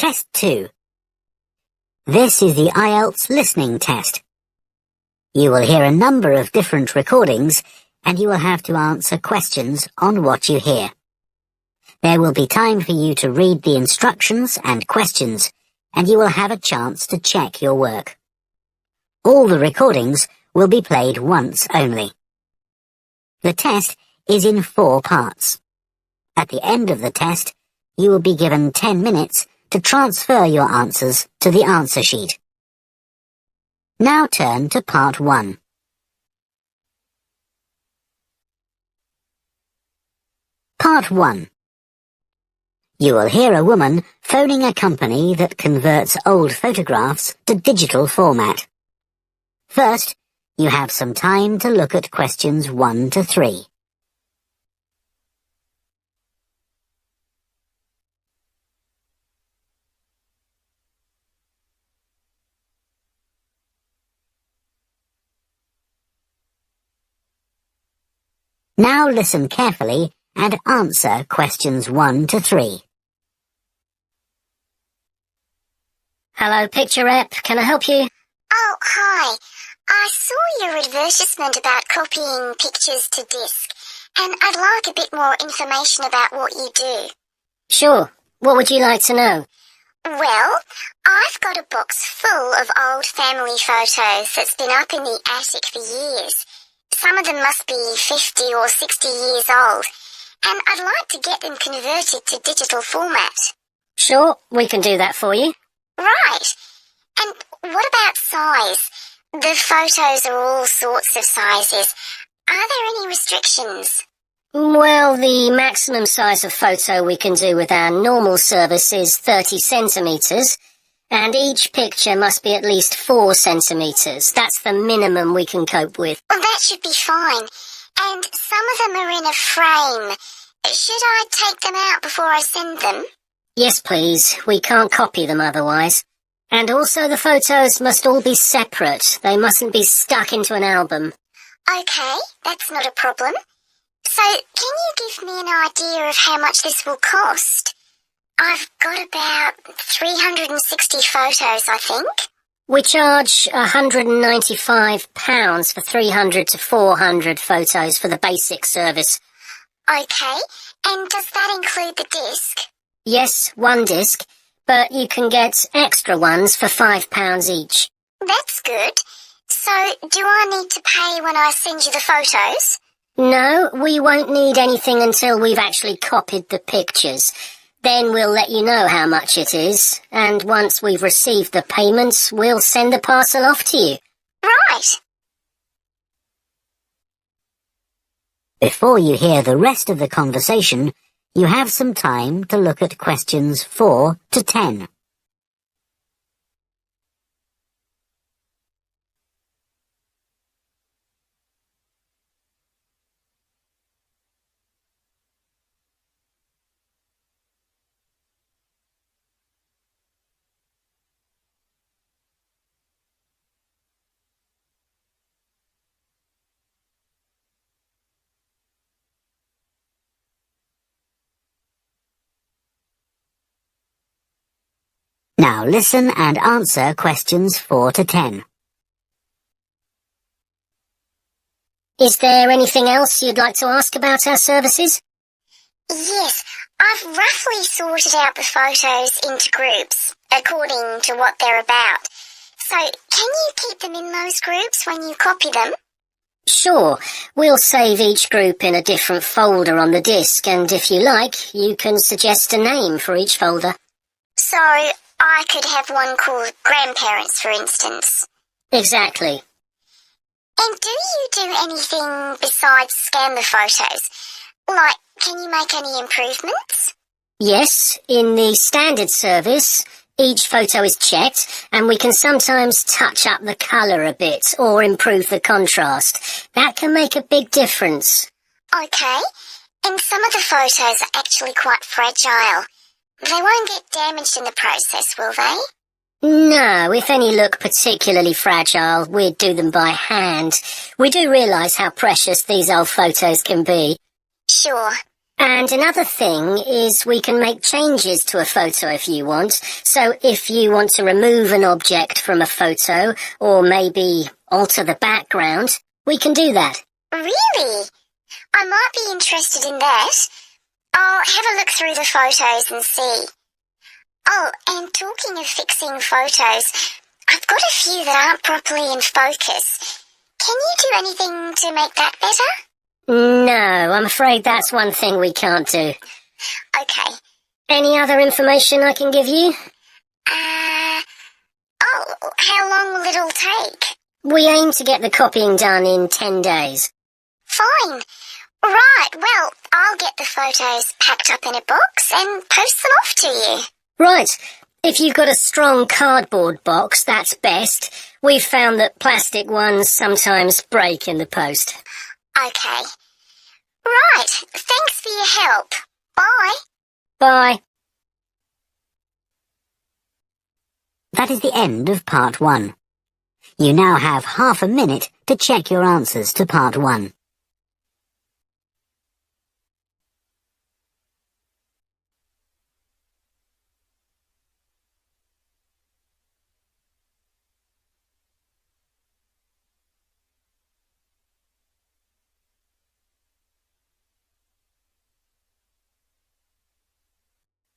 Test 2. This is the IELTS listening test. You will hear a number of different recordings, and you will have to answer questions on what you hear. There will be time for you to read the instructions and questions, and you will have a chance to check your work. All the recordings will be played once only. The test is in 4 parts. At the end of the test, you will be given 10 minutes to transfer your answers to the answer sheet. Now turn to Part 1. Part 1. You will hear a woman phoning a company that converts old photographs to digital format. First, you have some time to look at questions 1 to 3. Now listen carefully and answer questions 1 to 3. Hello, Picture Rep. Can I help you? Oh, hi. I saw your advertisement about copying pictures to disk, and I'd like a bit more information about what you do. Sure. What would you like to know? Well, I've got a box full of old family photos that's been up in the attic for years. Some of them must be 50 or 60 years old, and I'd like to get them converted to digital format. Sure, we can do that for you. Right. And what about size? The photos are all sorts of sizes. Are there any restrictions? Well, the maximum size of photo we can do with our normal service is 30 centimetres, and each picture must be at least 4 centimetres. That's the minimum we can cope with. Well, that should be fine. And some of them are in a frame. Should I take them out before I send them? Yes, please. We can't copy them otherwise. And also the photos must all be separate. They mustn't be stuck into an album. Okay, that's not a problem. So, can you give me an idea of how much this will cost? I've got about 360 photos, I think. We charge £195 for 300 to 400 photos for the basic service. Okay, and does that include the disc? Yes, 1 disc, but you can get extra ones for £5 each. That's good. So, do I need to pay when I send you the photos? No, we won't need anything until we've actually copied the pictures. Then we'll let you know how much it is, and once we've received the payments, we'll send the parcel off to you. Right. Before you hear the rest of the conversation, you have some time to look at questions 4 to 10. Now listen and answer questions 4 to 10. Is there anything else you'd like to ask about our services? Yes, I've roughly sorted out the photos into groups, according to what they're about. So, can you keep them in those groups when you copy them? Sure. We'll save each group in a different folder on the disk, and if you like, you can suggest a name for each folder. So, I could have one called Grandparents, for instance. Exactly. And do you do anything besides scan the photos? Like, can you make any improvements? Yes, in the standard service, each photo is checked, and we can sometimes touch up the colour a bit or improve the contrast. That can make a big difference. Okay, and some of the photos are actually quite fragile. They won't get damaged in the process, will they? No, if any look particularly fragile, we'd do them by hand. We do realise how precious these old photos can be. Sure. And another thing is we can make changes to a photo if you want. So if you want to remove an object from a photo or maybe alter the background, we can do that. Really? I might be interested in that. I'll have a look through the photos and see. Oh, and talking of fixing photos, I've got a few that aren't properly in focus. Can you do anything to make that better? No, I'm afraid that's one thing we can't do. Okay. Any other information I can give you? How long will it all take? We aim to get the copying done in 10 days. Fine. Right, well, I'll get the photos packed up in a box and post them off to you. Right. If you've got a strong cardboard box, that's best. We've found that plastic ones sometimes break in the post. Okay. Right, thanks for your help. Bye. Bye. That is the end of part 1. You now have half a minute to check your answers to part 1.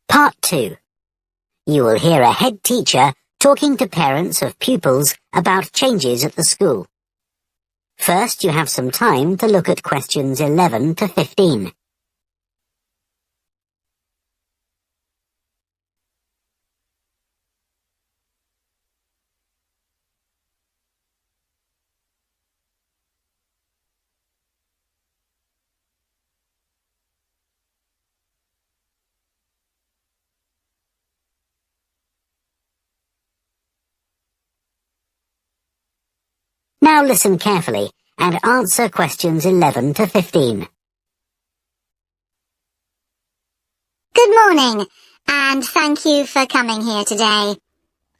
Part 2. You will hear a head teacher talking to parents of pupils about changes at the school. First, you have some time to look at questions 11 to 15. Now listen carefully and answer questions 11 to 15. Good morning, and thank you for coming here today.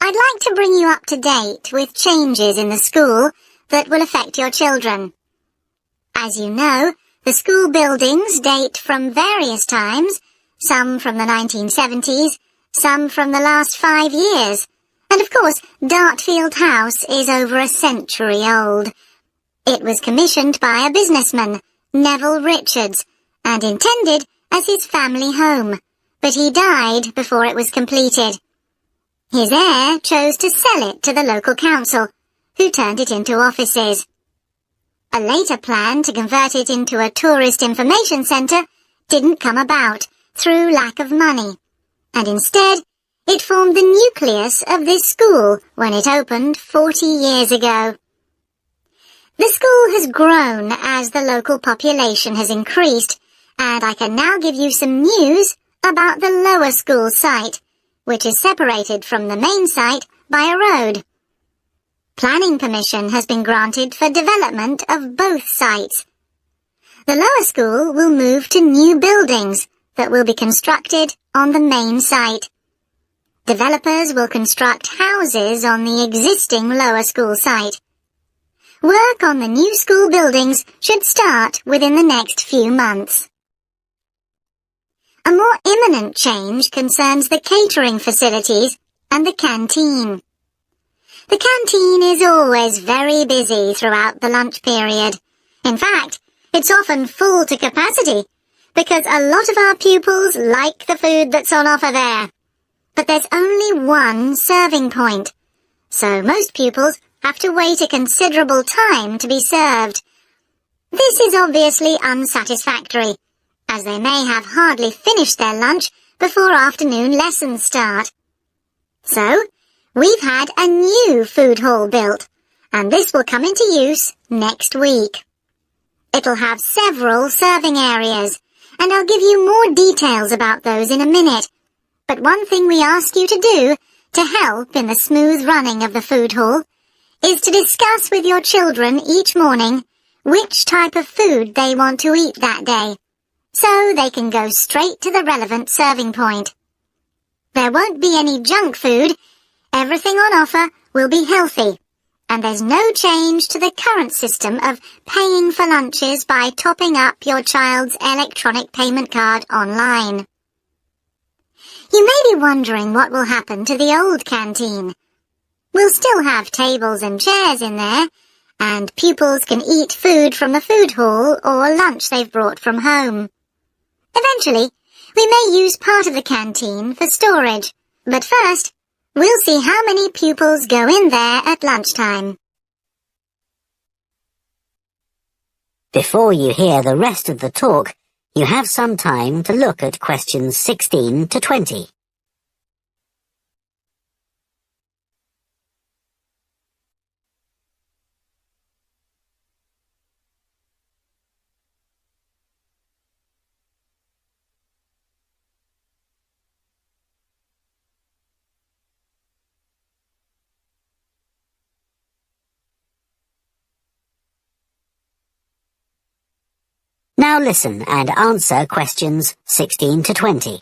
I'd like to bring you up to date with changes in the school that will affect your children. As you know, the school buildings date from various times, some from the 1970s, some from the last 5 years. And of course, Dartfield House is over a century old. It was commissioned by a businessman, Neville Richards, and intended as his family home, but he died before it was completed. His heir chose to sell it to the local council, who turned it into offices. A later plan to convert it into a tourist information centre didn't come about through lack of money, and instead it formed the nucleus of this school when it opened 40 years ago. The school has grown as the local population has increased, and I can now give you some news about the lower school site, which is separated from the main site by a road. Planning permission has been granted for development of both sites. The lower school will move to new buildings that will be constructed on the main site. Developers will construct houses on the existing lower school site. Work on the new school buildings should start within the next few months. A more imminent change concerns the catering facilities and the canteen. The canteen is always very busy throughout the lunch period. In fact, it's often full to capacity because a lot of our pupils like the food that's on offer there. But there's only one serving point, so most pupils have to wait a considerable time to be served. This is obviously unsatisfactory, as they may have hardly finished their lunch before afternoon lessons start. So, we've had a new food hall built, and this will come into use next week. It'll have several serving areas, and I'll give you more details about those in a minute. But one thing we ask you to do to help in the smooth running of the food hall is to discuss with your children each morning which type of food they want to eat that day, so they can go straight to the relevant serving point. There won't be any junk food. Everything on offer will be healthy, and there's no change to the current system of paying for lunches by topping up your child's electronic payment card online. You may be wondering what will happen to the old canteen. We'll still have tables and chairs in there, and pupils can eat food from the food hall or lunch they've brought from home. Eventually, we may use part of the canteen for storage, but first, we'll see how many pupils go in there at lunchtime. Before you hear the rest of the talk, you have some time to look at questions 16 to 20. Now listen and answer questions 16 to 20.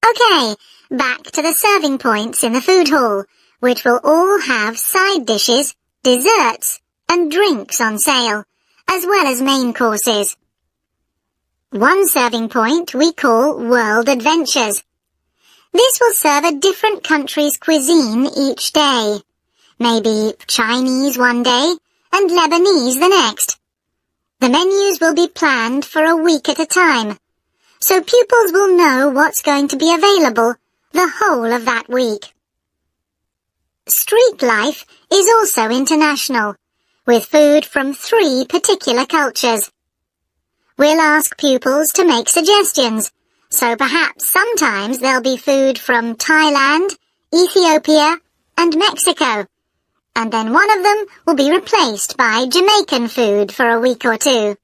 Okay, back to the serving points in the food hall, which will all have side dishes, desserts, and drinks on sale, as well as main courses. One serving point we call World Adventures. This will serve a different country's cuisine each day. Maybe Chinese one day, and Lebanese the next. The menus will be planned for a week at a time, so pupils will know what's going to be available the whole of that week. Street life is also international, with food from 3 particular cultures. We'll ask pupils to make suggestions, so perhaps sometimes there'll be food from Thailand, Ethiopia, and Mexico. And then one of them will be replaced by Jamaican food for a week or two.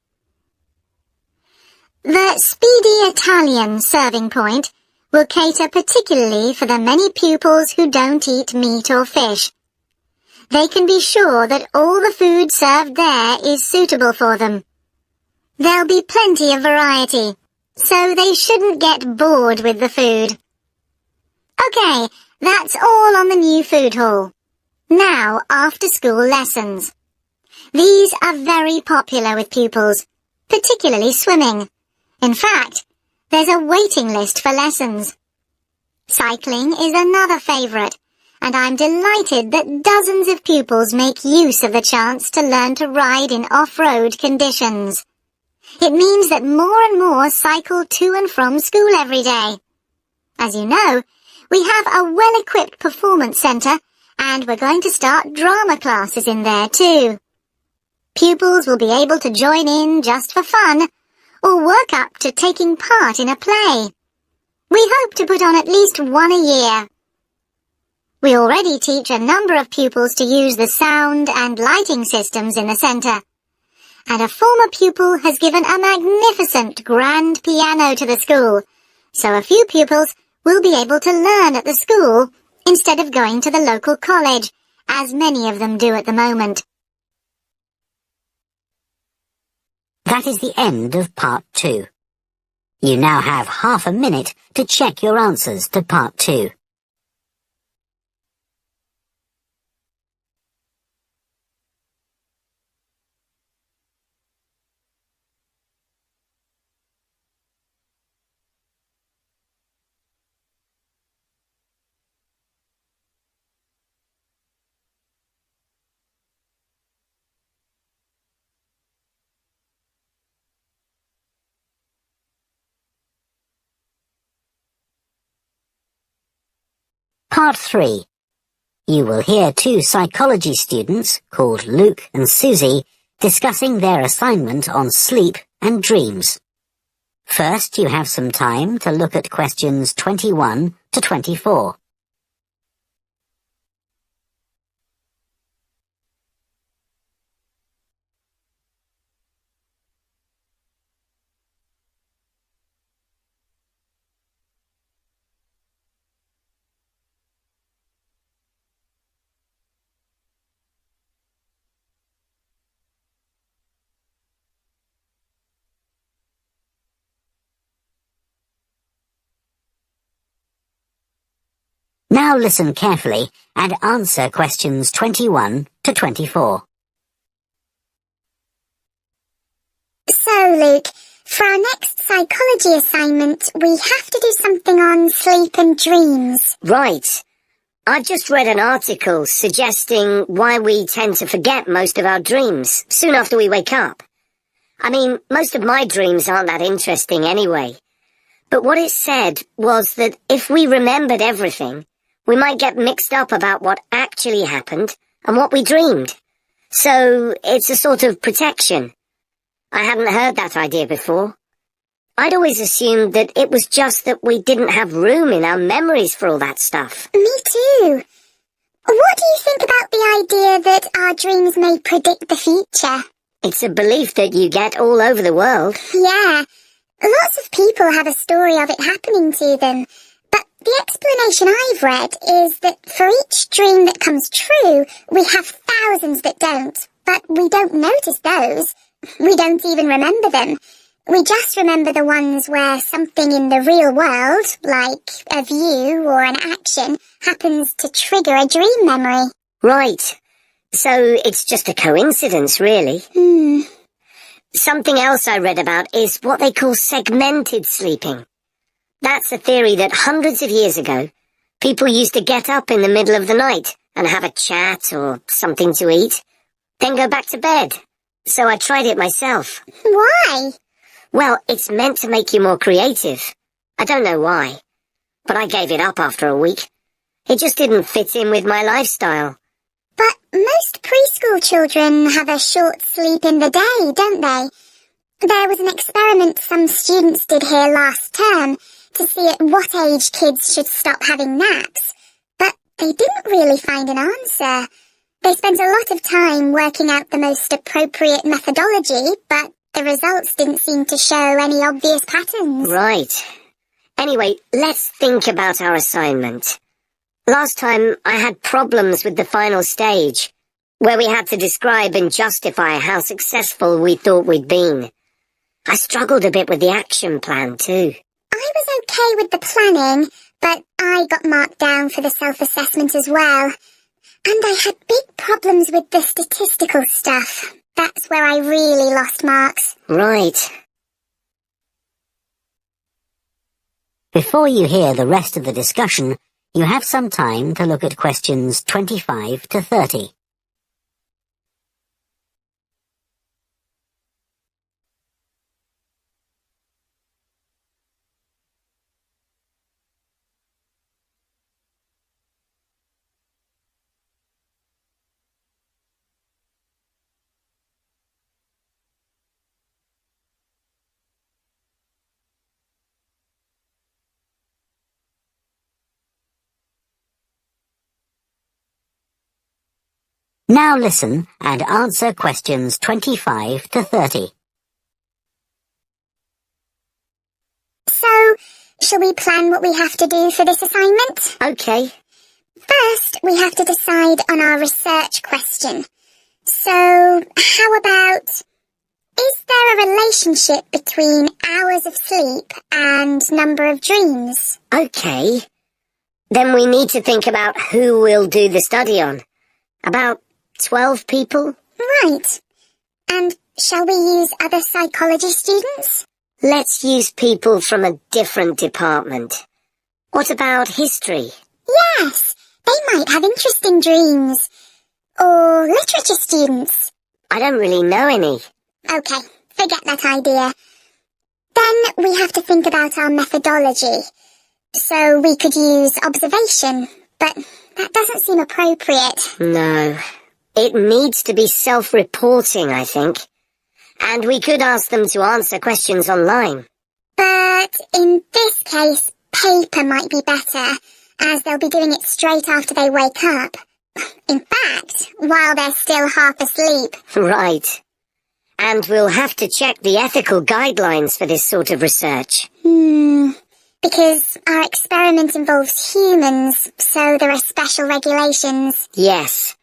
The Speedy Italian serving point will cater particularly for the many pupils who don't eat meat or fish. They can be sure that all the food served there is suitable for them. There'll be plenty of variety, so they shouldn't get bored with the food. Okay, that's all on the new food hall. Now, after-school lessons. These are very popular with pupils, particularly swimming. In fact, there's a waiting list for lessons. Cycling is another favourite, and I'm delighted that dozens of pupils make use of the chance to learn to ride in off-road conditions. It means that more and more cycle to and from school every day. As you know, we have a well-equipped performance centre, and we're going to start drama classes in there too. Pupils will be able to join in just for fun, or work up to taking part in a play. We hope to put on at least one a year. We already teach a number of pupils to use the sound and lighting systems in the centre, and a former pupil has given a magnificent grand piano to the school, so a few pupils will be able to learn at the school instead of going to the local college, as many of them do at the moment. That is the end of part 2. You now have half a minute to check your answers to part 2. Part 3. You will hear 2 psychology students, called Luke and Susie, discussing their assignment on sleep and dreams. First, you have some time to look at questions 21 to 24. Now listen carefully and answer questions 21 to 24. So, Luke, for our next psychology assignment, we have to do something on sleep and dreams. Right. I've just read an article suggesting why we tend to forget most of our dreams soon after we wake up. I mean, most of my dreams aren't that interesting anyway. But what it said was that if we remembered everything, we might get mixed up about what actually happened and what we dreamed. So it's a sort of protection. I hadn't heard that idea before. I'd always assumed that it was just that we didn't have room in our memories for all that stuff. Me too. What do you think about the idea that our dreams may predict the future? It's a belief that you get all over the world. Yeah. Lots of people have a story of it happening to them. But the explanation I've read is that for each dream that comes true, we have thousands that don't. But we don't notice those. We don't even remember them. We just remember the ones where something in the real world, like a view or an action, happens to trigger a dream memory. Right. So it's just a coincidence, really. Something else I read about is what they call segmented sleeping. That's a theory that hundreds of years ago, people used to get up in the middle of the night and have a chat or something to eat, then go back to bed. So I tried it myself. Why? Well, it's meant to make you more creative. I don't know why, but I gave it up after a week. It just didn't fit in with my lifestyle. But most preschool children have a short sleep in the day, don't they? There was an experiment some students did here last term to see at what age kids should stop having naps, but they didn't really find an answer. They spent a lot of time working out the most appropriate methodology, but the results didn't seem to show any obvious patterns. Right. Anyway, let's think about our assignment. Last time I had problems with the final stage, where we had to describe and justify how successful we thought we'd been. I struggled a bit with the action plan too. I was okay with the planning, but I got marked down for the self-assessment as well. And I had big problems with the statistical stuff. That's where I really lost marks. Right. Before you hear the rest of the discussion, you have some time to look at questions 25 to 30. Now listen and answer questions 25 to 30. So, shall we plan what we have to do for this assignment? Okay. First, we have to decide on our research question. So, how about, is there a relationship between hours of sleep and number of dreams? Okay. Then we need to think about who we'll do the study on. About 12 people? Right. And shall we use other psychology students? Let's use people from a different department. What about history? Yes, they might have interesting dreams. Or literature students. I don't really know any. Okay, forget that idea. Then we have to think about our methodology. So we could use observation, but that doesn't seem appropriate. No. It needs to be self-reporting, I think. And we could ask them to answer questions online. But in this case, paper might be better, as they'll be doing it straight after they wake up. In fact, while they're still half asleep. Right. And we'll have to check the ethical guidelines for this sort of research. Because our experiment involves humans, so there are special regulations. Yes.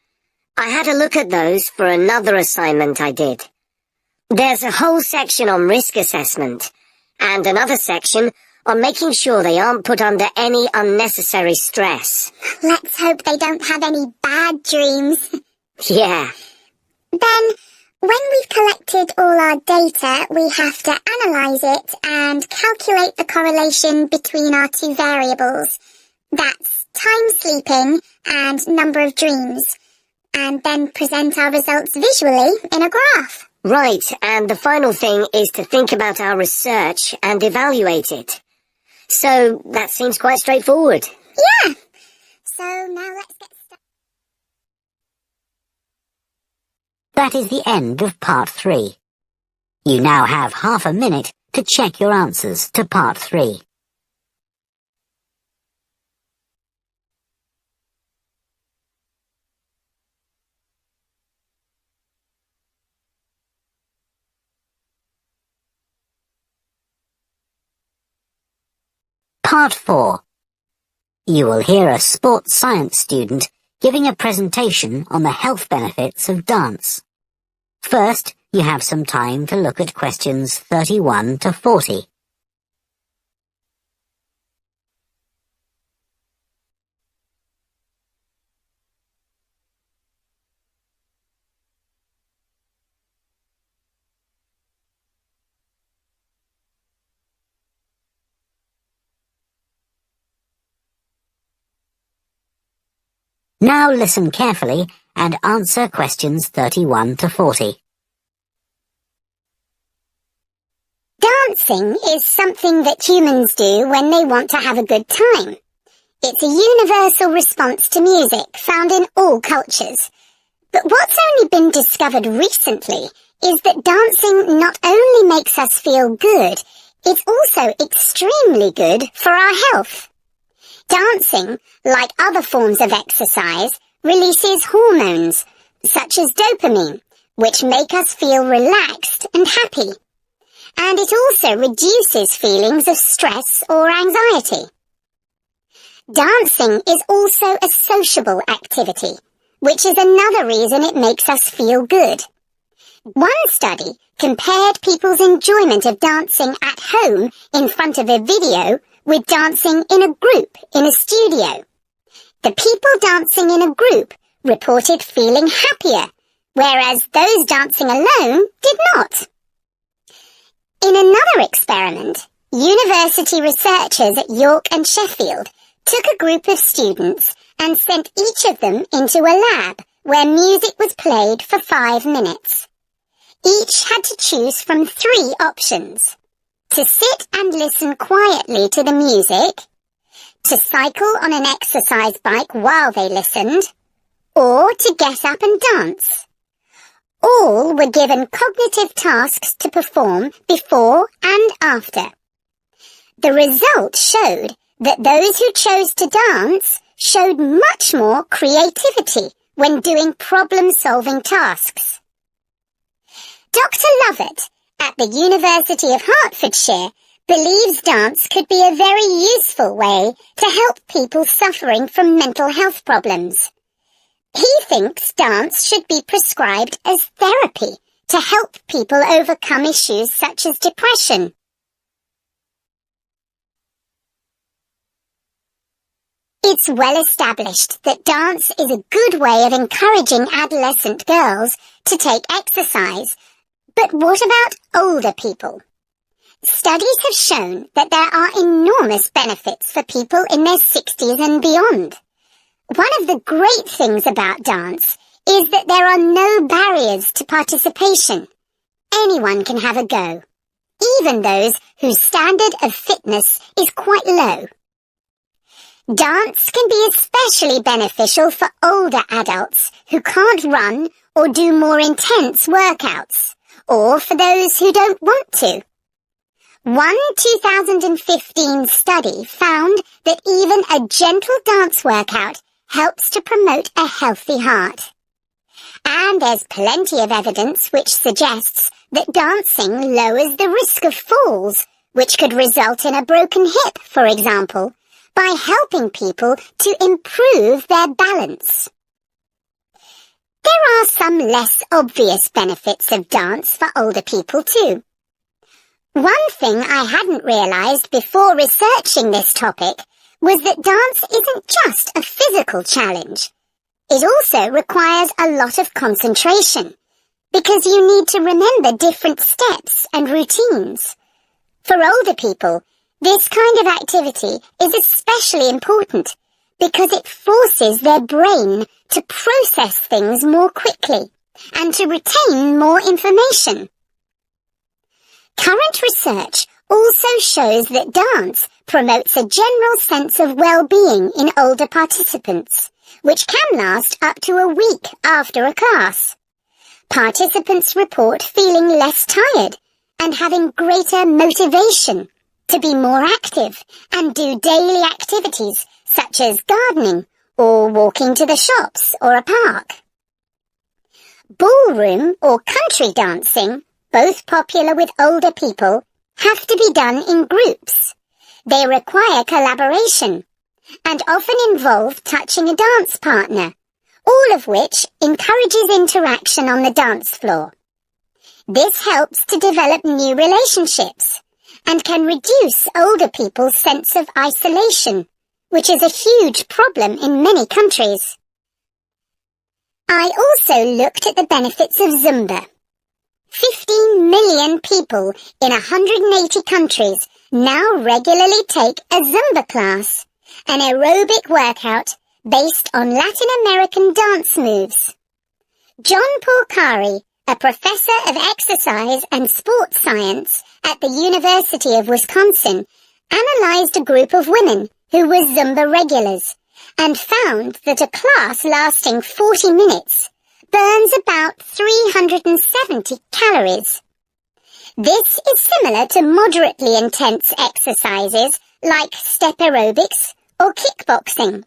I had a look at those for another assignment I did. There's a whole section on risk assessment, and another section on making sure they aren't put under any unnecessary stress. Let's hope they don't have any bad dreams. Yeah. Then, when we've collected all our data, we have to analyse it and calculate the correlation between our two variables. That's time sleeping and number of dreams. And then present our results visually in a graph. Right, and the final thing is to think about our research and evaluate it. So, that seems quite straightforward. Yeah. So now let's get started. That is the end of part 3. You now have half a minute to check your answers to part 3. Part 4. You will hear a sports science student giving a presentation on the health benefits of dance. First, you have some time to look at questions 31 to 40. Now listen carefully and answer questions 31 to 40. Dancing is something that humans do when they want to have a good time. It's a universal response to music found in all cultures. But what's only been discovered recently is that dancing not only makes us feel good, it's also extremely good for our health. Dancing, like other forms of exercise, releases hormones, such as dopamine, which make us feel relaxed and happy. And it also reduces feelings of stress or anxiety. Dancing is also a sociable activity, which is another reason it makes us feel good. One study compared people's enjoyment of dancing at home in front of a video with dancing in a group in a studio. The people dancing in a group reported feeling happier, whereas those dancing alone did not. In another experiment, university researchers at York and Sheffield took a group of students and sent each of them into a lab where music was played for 5 minutes. Each had to choose from 3 options: to sit and listen quietly to the music, to cycle on an exercise bike while they listened, or to get up and dance. All were given cognitive tasks to perform before and after. The result showed that those who chose to dance showed much more creativity when doing problem-solving tasks. Dr. Lovett at the University of Hertfordshire believes dance could be a very useful way to help people suffering from mental health problems. He thinks dance should be prescribed as therapy to help people overcome issues such as depression. It's well established that dance is a good way of encouraging adolescent girls to take exercise. But what about older people? Studies have shown that there are enormous benefits for people in their 60s and beyond. One of the great things about dance is that there are no barriers to participation. Anyone can have a go, even those whose standard of fitness is quite low. Dance can be especially beneficial for older adults who can't run or do more intense workouts, or for those who don't want to. One 2015 study found that even a gentle dance workout helps to promote a healthy heart. And there's plenty of evidence which suggests that dancing lowers the risk of falls, which could result in a broken hip, for example, by helping people to improve their balance. There are some less obvious benefits of dance for older people too. One thing I hadn't realised before researching this topic was that dance isn't just a physical challenge. It also requires a lot of concentration, because you need to remember different steps and routines. For older people, this kind of activity is especially important because it forces their brain to process things more quickly and to retain more information. Current research also shows that dance promotes a general sense of well-being in older participants, which can last up to a week after a class. Participants report feeling less tired and having greater motivation to be more active and do daily activities such as gardening or walking to the shops or a park. Ballroom or country dancing, both popular with older people, have to be done in groups. They require collaboration and often involve touching a dance partner, all of which encourages interaction on the dance floor. This helps to develop new relationships and can reduce older people's sense of isolation, which is a huge problem in many countries. I also looked at the benefits of Zumba. 15 million people in 180 countries now regularly take a Zumba class, an aerobic workout based on Latin American dance moves. John Porcari, a professor of exercise and sports science at the University of Wisconsin, analyzed a group of women who were Zumba regulars and found that a class lasting 40 minutes burns about 370 calories. This is similar to moderately intense exercises like step aerobics or kickboxing.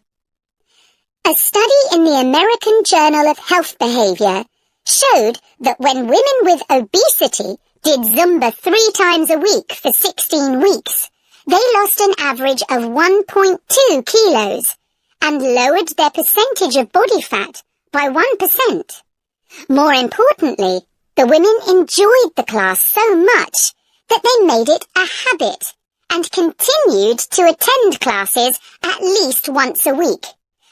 A study in the American Journal of Health Behavior showed that when women with obesity did Zumba 3 times a week for 16 weeks, they lost an average of 1.2 kilos and lowered their percentage of body fat by 1%. More importantly, the women enjoyed the class so much that they made it a habit and continued to attend classes at least once a week.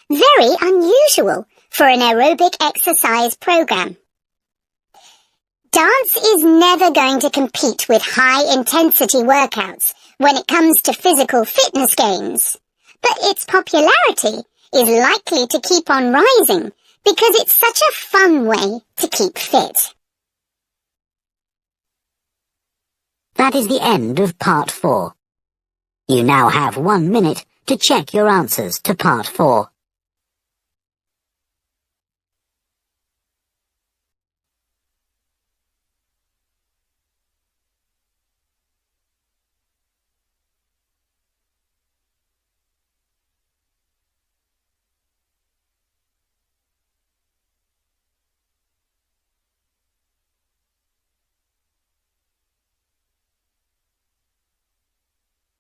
Very unusual for an aerobic exercise program. Dance is never going to compete with high-intensity workouts when it comes to physical fitness gains, but its popularity is likely to keep on rising because it's such a fun way to keep fit. That is the end of Part 4. You now have 1 minute to check your answers to Part 4.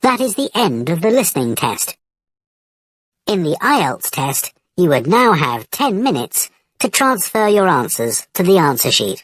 That is the end of the listening test. In the IELTS test, you would now have 10 minutes to transfer your answers to the answer sheet.